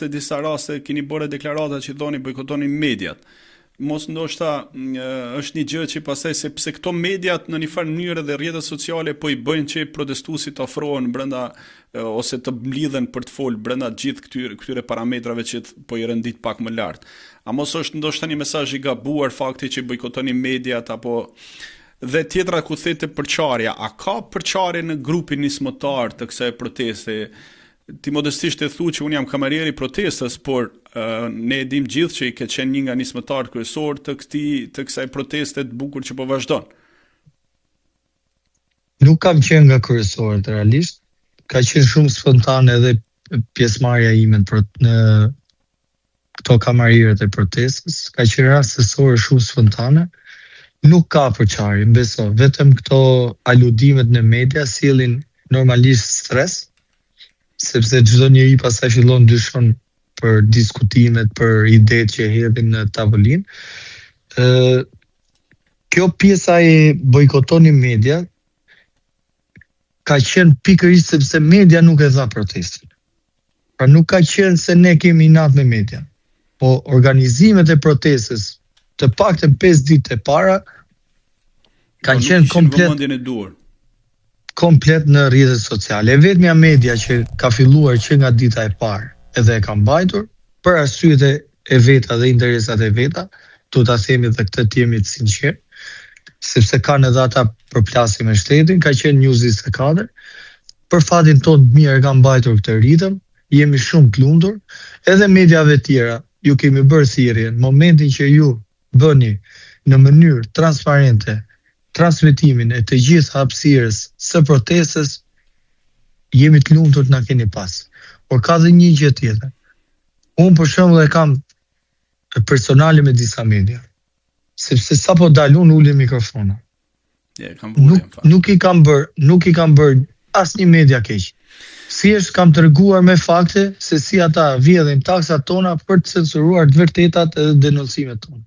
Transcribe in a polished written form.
disa raste keni bërë deklarata që thoni bojkotoni mediat. Mos ndoshta është një gjë që pastaj sepse këto mediat në një farë mënyrë dhe rrjetet sociale po i bëjnë që protestuesit të ofrohen brenda ose të mblidhen për të folë brenda gjithë këtyre parametrave që po i rendit pak më lart. A mos është ndoshta një mesazh i gabuar fakti që bojkotoni mediat apo dhe tjetra ku thete përçarja, a ka përçarje në grupin nismëtar të kësaj proteste? Ti modestisht e thu që unë jam kamarieri protestës, por ne e dim gjithë që i ke qenë një nga nismëtarët kryesor të kësaj proteste të bukur që po vazhdon. Nuk kam qenë nga kryesorët realisht, ka qenë shumë spontane edhe pjesëmarrja ime në këto kamarierët e protestës, ka qenë rastësore shumë spontane. Nuk ka përçarje, beso, vetëm këto aludimet në media sjellin normalisht stres, sepse çdo njeri pastaj fillon dyshon për diskutimet, për idetë që hedhin në tavolinë. Kjo pjesa e bojkotoni media ka qenë pikërisht sepse media nuk e dha protestin. Pra nuk ka qenë se ne kemi inat me media, po organizimet e protestës të paktën 5 ditë e para kanë qenë komplet në rrjetet sociale. Vetmja media që ka filluar që nga dita e parë edhe e ka mbajtur për arsyet e veta dhe interesat e veta, do ta themi dhe këtë të jemi të sinqertë, sepse kanë edhe ata përplasje me shtetin, ka qenë News 24. Për fatin tonë mirë ka mbajtur këtë ritëm, jemi shumë të lumtur, edhe mediave tjera ju kemi bërë thirrje në momentin që ju bëni në mënyrë transparente transmetimin e të gjithë hapësirës së protestës, jemi të lumtur të na keni pas. Por ka dhe një gjë tjetër. Unë për shembull e kam personale me disa media, sepse sapo dal unë ulin mikrofona. Nuk i kam bërë asnjë media keq. Thjesht kam treguar me fakte se si ata vjedhin taksat tona për të censuruar të vërtetat dhe denoncimet tona.